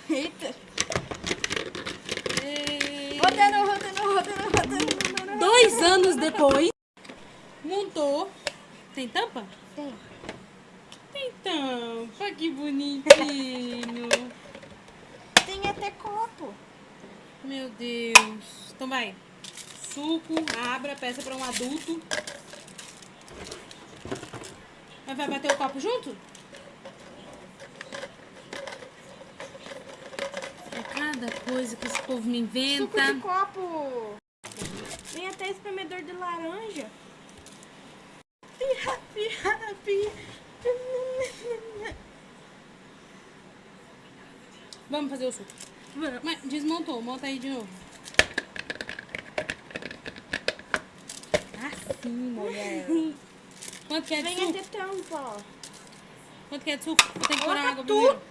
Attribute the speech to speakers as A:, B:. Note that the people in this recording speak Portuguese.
A: Eita. Rodando.
B: 2 anos depois, montou. Tem tampa?
A: Tem.
B: Tem tampa, que bonitinho.
A: Tem até copo.
B: Meu Deus. Então vai. Suco, abra, peça para um adulto. Mas vai bater o copo junto? É cada coisa que esse povo me inventa.
A: Suco de copo. Tem até espremedor de laranja.
B: Vamos fazer o suco. Mas desmontou, monta aí de novo. Assim, mulher. Quanto que é de
A: Vem
B: suco?
A: até tampa, ó.
B: Quanto que é de suco? Tem que pôr
A: Coloca
B: água
A: tudo.
B: primeiro.